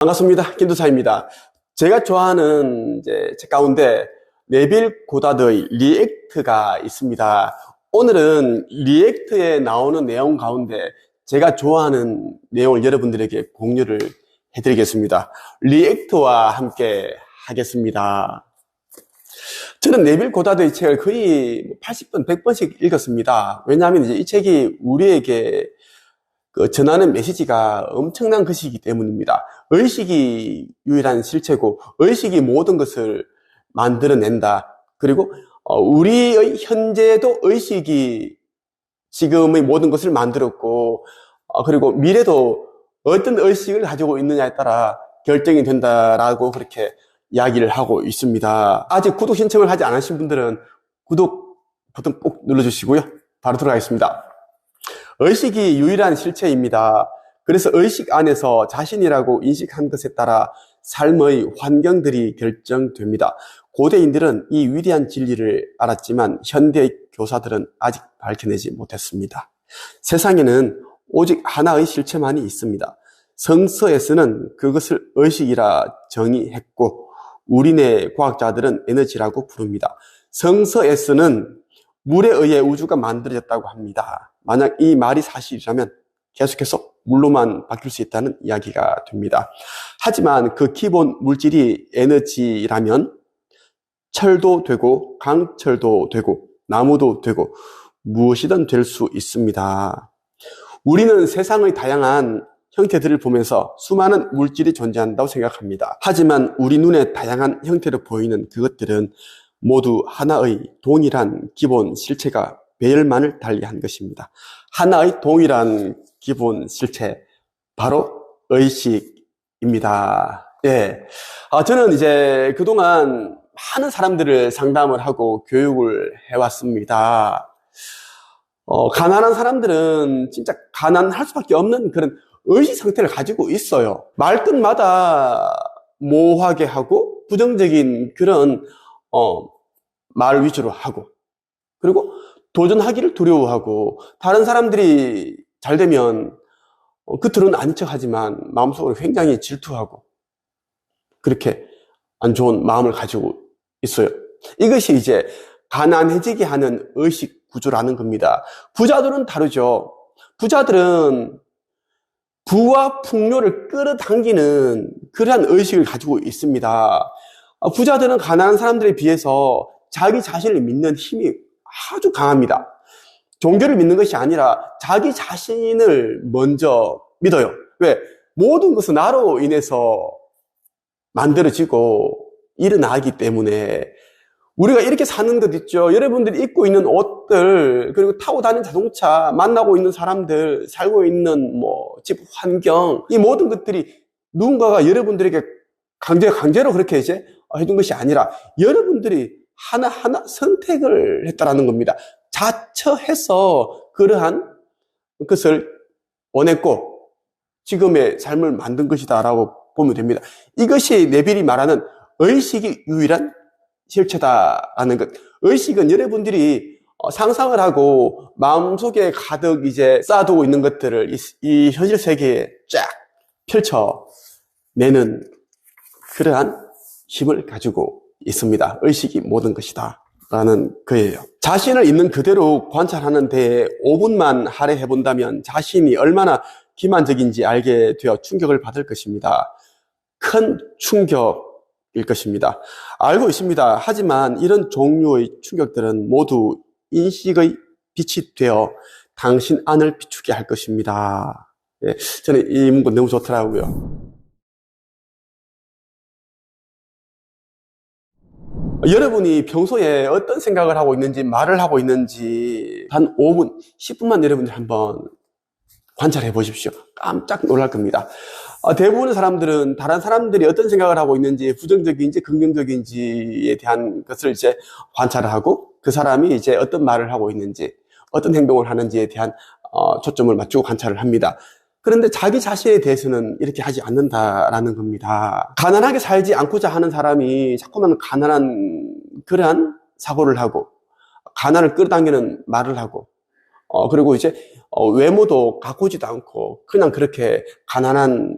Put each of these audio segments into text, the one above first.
반갑습니다. 김도사입니다. 제가 좋아하는 책 가운데 네빌 고다드의 리액트가 있습니다. 오늘은 리액트에 나오는 내용 가운데 제가 좋아하는 내용을 여러분들에게 공유를 해드리겠습니다. 리액트와 함께 하겠습니다. 저는 네빌 고다드의 책을 거의 80번, 100번씩 읽었습니다. 왜냐하면 이 책이 우리에게 전하는 메시지가 엄청난 것이기 때문입니다. 의식이 유일한 실체고 의식이 모든 것을 만들어낸다. 그리고 우리의 현재도 의식이 지금의 모든 것을 만들었고 그리고 미래도 어떤 의식을 가지고 있느냐에 따라 결정이 된다라고 그렇게 이야기를 하고 있습니다. 아직 구독 신청을 하지 않으신 분들은 구독 버튼 꼭 눌러주시고요. 바로 들어가겠습니다. 의식이 유일한 실체입니다. 그래서 의식 안에서 자신이라고 인식한 것에 따라 삶의 환경들이 결정됩니다. 고대인들은 이 위대한 진리를 알았지만 현대의 교사들은 아직 밝혀내지 못했습니다. 세상에는 오직 하나의 실체만이 있습니다. 성서에서는 그것을 의식이라 정의했고 우리네 과학자들은 에너지라고 부릅니다. 성서에서는 물에 의해 우주가 만들어졌다고 합니다. 만약 이 말이 사실이라면 계속해서 물로만 바뀔 수 있다는 이야기가 됩니다. 하지만 그 기본 물질이 에너지라면 철도 되고 강철도 되고 나무도 되고 무엇이든 될 수 있습니다. 우리는 세상의 다양한 형태들을 보면서 수많은 물질이 존재한다고 생각합니다. 하지만 우리 눈에 다양한 형태로 보이는 그것들은 모두 하나의 동일한 기본 실체가 배열만을 달리한 것입니다. 하나의 동일한 기본 실체, 바로 의식입니다. 예. 저는 이제 그동안 많은 사람들을 상담을 하고 교육을 해왔습니다. 가난한 사람들은 진짜 가난할 수밖에 없는 그런 의식 상태를 가지고 있어요. 말끝마다 모호하게 하고 부정적인 그런 말 위주로 하고 그리고 도전하기를 두려워하고 다른 사람들이 잘 되면 겉으로는 아닌 척하지만 마음속으로 굉장히 질투하고 그렇게 안 좋은 마음을 가지고 있어요. 이것이 이제 가난해지게 하는 의식 구조라는 겁니다. 부자들은 다르죠. 부자들은 부와 풍요를 끌어당기는 그러한 의식을 가지고 있습니다. 부자들은 가난한 사람들에 비해서 자기 자신을 믿는 힘이 아주 강합니다. 종교를 믿는 것이 아니라 자기 자신을 먼저 믿어요. 왜? 모든 것은 나로 인해서 만들어지고 일어나기 때문에 우리가 이렇게 사는 것 있죠. 여러분들이 입고 있는 옷들, 그리고 타고 다니는 자동차, 만나고 있는 사람들, 살고 있는 집 환경, 이 모든 것들이 누군가가 여러분들에게 강제로 그렇게 이제 해둔 것이 아니라 여러분들이 하나하나 선택을 했다라는 겁니다. 자처해서 그러한 것을 원했고 지금의 삶을 만든 것이다라고 보면 됩니다. 이것이 네빌이 말하는 의식이 유일한 실체다라는 것. 의식은 여러분들이 상상을 하고 마음속에 가득 이제 쌓아두고 있는 것들을 이 현실 세계에 쫙 펼쳐내는 그러한 힘을 가지고 있습니다. 의식이 모든 것이다 라는 거예요. 자신을 있는 그대로 관찰하는 데에 5분만 할애해 본다면 자신이 얼마나 기만적인지 알게 되어 충격을 받을 것입니다. 큰 충격일 것입니다. 알고 있습니다. 하지만 이런 종류의 충격들은 모두 인식의 빛이 되어 당신 안을 비추게 할 것입니다. 예, 저는 이 문구 너무 좋더라고요. 여러분이 평소에 어떤 생각을 하고 있는지 말을 하고 있는지 한 5분, 10분만 여러분들 한번 관찰해 보십시오. 깜짝 놀랄 겁니다. 대부분의 사람들은 다른 사람들이 어떤 생각을 하고 있는지 부정적인지 긍정적인지에 대한 것을 이제 관찰을 하고 그 사람이 이제 어떤 말을 하고 있는지 어떤 행동을 하는지에 대한 초점을 맞추고 관찰을 합니다. 그런데 자기 자신에 대해서는 이렇게 하지 않는다라는 겁니다. 가난하게 살지 않고자 하는 사람이 자꾸만 가난한 그러한 사고를 하고 가난을 끌어당기는 말을 하고 그리고 이제 외모도 가꾸지도 않고 그냥 그렇게 가난한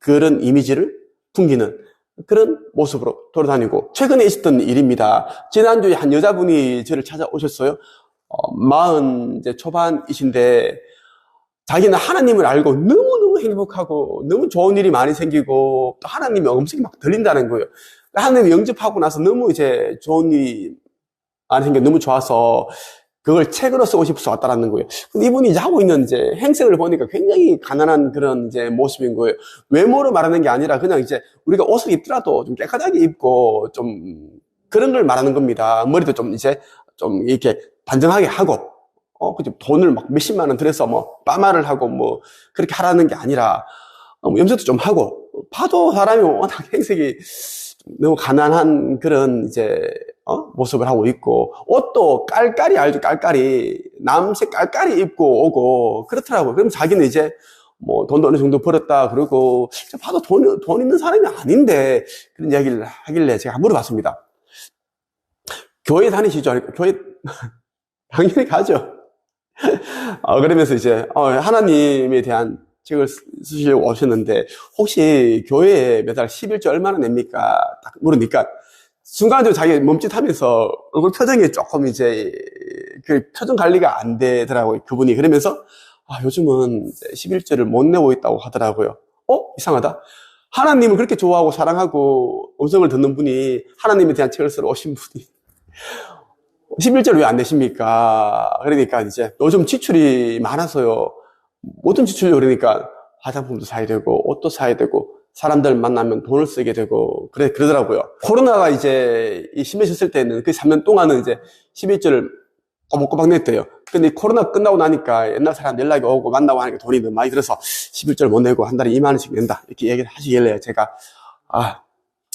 그런 이미지를 풍기는 그런 모습으로 돌아다니고, 최근에 있었던 일입니다. 지난주에 한 여자분이 저를 찾아오셨어요. 40 초반이신데 자기는 하나님을 알고 너무너무 행복하고 너무 좋은 일이 많이 생기고 또 하나님의 음성이 막 들린다는 거예요. 하나님 영접하고 나서 너무 이제 좋은 일이 많이 생겨 너무 좋아서 그걸 책으로 쓰고 싶어서 왔다라는 거예요. 근데 이분이 이제 하고 있는 이제 행색을 보니까 굉장히 가난한 그런 이제 모습인 거예요. 외모로 말하는 게 아니라 그냥 이제 우리가 옷을 입더라도 좀 깨끗하게 입고 좀 그런 걸 말하는 겁니다. 머리도 좀 이제 좀 이렇게 단정하게 하고, 그죠? 돈을 막 몇십만 원 들여서 뭐 빠마를 하고 뭐 그렇게 하라는 게 아니라 염색도 좀 하고, 봐도 사람이 워낙 행색이 너무 가난한 그런 이제 모습을 하고 있고, 옷도 깔깔이 알죠? 깔깔이 남색 깔깔이 입고 오고 그렇더라고요. 그럼 자기는 이제 뭐 돈도 어느 정도 벌었다 그러고, 봐도 돈 있는 사람이 아닌데 그런 이야기를 하길래 제가 물어봤습니다. 교회 다니시죠? 교회 당연히 가죠. 그러면서 이제 하나님에 대한 책을 쓰시려고 오셨는데 혹시 교회에 매달 11조 얼마나 냅니까? 딱 물으니까 순간적으로 자기가 멈칫하면서 얼굴 표정이 조금 이제 그 표정 관리가 안 되더라고요, 그분이. 그러면서 요즘은 11조를 못 내고 있다고 하더라고요. 이상하다. 하나님을 그렇게 좋아하고 사랑하고 음성을 듣는 분이, 하나님에 대한 책을 쓰러 오신 분이 11조를 왜 안 내십니까? 그러니까 이제 요즘 지출이 많아서요. 모든 지출이, 그러니까 화장품도 사야 되고 옷도 사야 되고 사람들 만나면 돈을 쓰게 되고 그러더라고요. 코로나가 이제 심해졌을 때는 그 3년 동안은 이제 11조를 꼬박꼬박 냈대요. 근데 코로나 끝나고 나니까 옛날 사람 연락이 오고 만나고 하니까 돈이 너무 많이 들어서 11조를 못 내고 한 달에 2만 원씩 낸다 이렇게 얘기를 하시길래 제가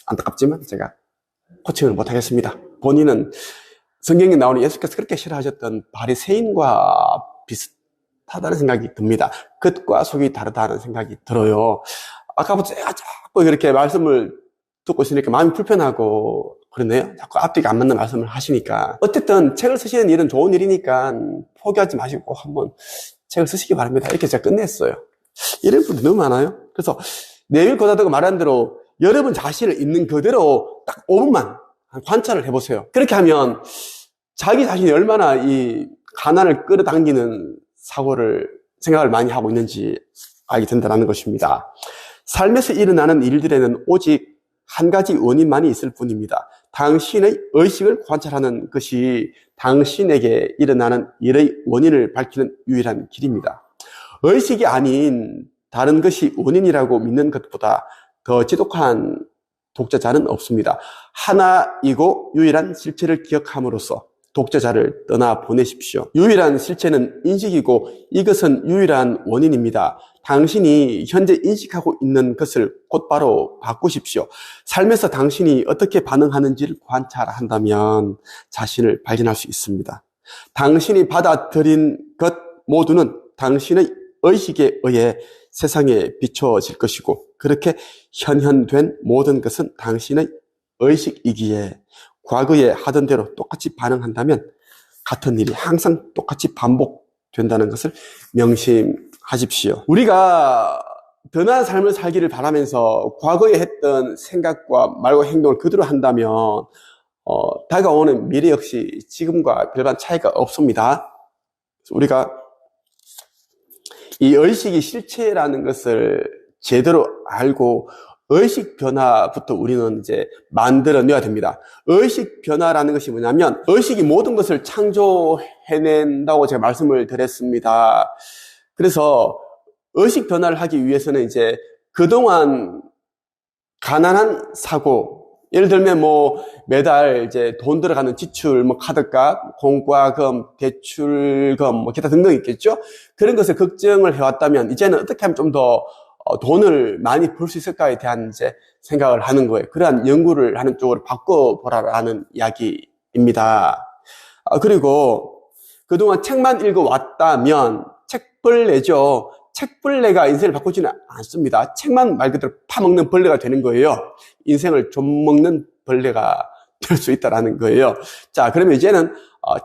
안타깝지만 제가 코칭을 못 하겠습니다. 본인은 성경에 나오는 예수께서 그렇게 싫어하셨던 바리새인과 비슷하다는 생각이 듭니다. 겉과 속이 다르다는 생각이 들어요. 아까부터 제가 자꾸 이렇게 말씀을 듣고 있으니까 마음이 불편하고 그러네요. 자꾸 앞뒤가 안 맞는 말씀을 하시니까. 어쨌든 책을 쓰시는 일은 좋은 일이니까 포기하지 마시고 꼭 한번 책을 쓰시기 바랍니다. 이렇게 제가 끝냈어요. 이런 분들 너무 많아요. 그래서 네빌 고다드가 말한 대로 여러분 자신을 있는 그대로 딱 5분만 관찰을 해보세요. 그렇게 하면 자기 자신이 얼마나 이 가난을 끌어당기는 생각을 많이 하고 있는지 알게 된다는 것입니다. 삶에서 일어나는 일들에는 오직 한 가지 원인만이 있을 뿐입니다. 당신의 의식을 관찰하는 것이 당신에게 일어나는 일의 원인을 밝히는 유일한 길입니다. 의식이 아닌 다른 것이 원인이라고 믿는 것보다 더 지독한 독재자는 없습니다. 하나이고 유일한 실체를 기억함으로써 독재자를 떠나보내십시오. 유일한 실체는 인식이고 이것은 유일한 원인입니다. 당신이 현재 인식하고 있는 것을 곧바로 바꾸십시오. 삶에서 당신이 어떻게 반응하는지를 관찰한다면 자신을 발견할 수 있습니다. 당신이 받아들인 것 모두는 당신의 의식에 의해 세상에 비춰질 것이고, 그렇게 현현된 모든 것은 당신의 의식이기에 과거에 하던 대로 똑같이 반응한다면 같은 일이 항상 똑같이 반복된다는 것을 명심하십시오. 우리가 더 나은 삶을 살기를 바라면서 과거에 했던 생각과 말과 행동을 그대로 한다면 다가오는 미래 역시 지금과 별반 차이가 없습니다. 우리가 이 의식이 실체라는 것을 제대로 알고 의식 변화부터 우리는 이제 만들어내야 됩니다. 의식 변화라는 것이 뭐냐면, 의식이 모든 것을 창조해낸다고 제가 말씀을 드렸습니다. 그래서 의식 변화를 하기 위해서는 이제 그동안 가난한 사고, 예를 들면 뭐 매달 이제 돈 들어가는 지출, 뭐 카드값, 공과금, 대출금, 뭐 기타 등등 있겠죠? 그런 것을 걱정을 해왔다면 이제는 어떻게 하면 좀 더 돈을 많이 벌 수 있을까에 대한 이제 생각을 하는 거예요. 그러한 연구를 하는 쪽으로 바꿔보라라는 이야기입니다. 그리고 그동안 책만 읽어왔다면 책벌레죠. 책벌레가 인생을 바꾸지는 않습니다. 책만 말 그대로 파먹는 벌레가 되는 거예요. 인생을 좀 먹는 벌레가 될 수 있다는 거예요. 자, 그러면 이제는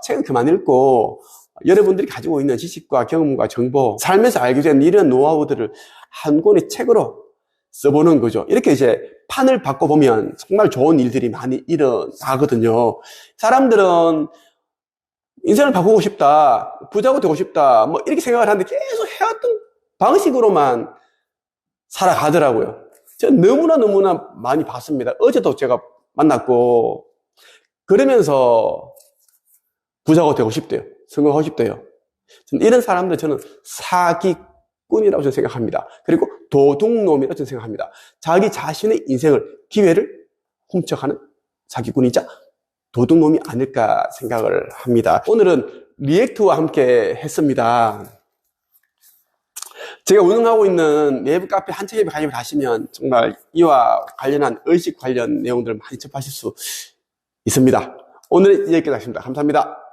책은 그만 읽고 여러분들이 가지고 있는 지식과 경험과 정보, 삶에서 알게 된 이런 노하우들을 한 권의 책으로 써보는 거죠. 이렇게 이제 판을 바꿔보면 정말 좋은 일들이 많이 일어나거든요. 사람들은 인생을 바꾸고 싶다, 부자가 되고 싶다, 뭐 이렇게 생각을 하는데 계속 해왔던 방식으로만 살아가더라고요. 저는 너무나 많이 봤습니다. 어제도 제가 만났고, 그러면서 부자가 되고 싶대요. 성공하고 싶대요. 이런 사람들 저는 사기꾼이라고 저는 생각합니다. 그리고 도둑놈이라고 저는 생각합니다. 자기 자신의 인생을, 기회를 훔쳐가는 사기꾼이자 도둑놈이 아닐까 생각을 합니다. 오늘은 리액트와 함께 했습니다. 제가 운영하고 있는 네이버 카페 한책에 가입을 하시면 정말 이와 관련한 의식 관련 내용들을 많이 접하실 수 있습니다. 오늘 여기까지 하겠습니다. 감사합니다.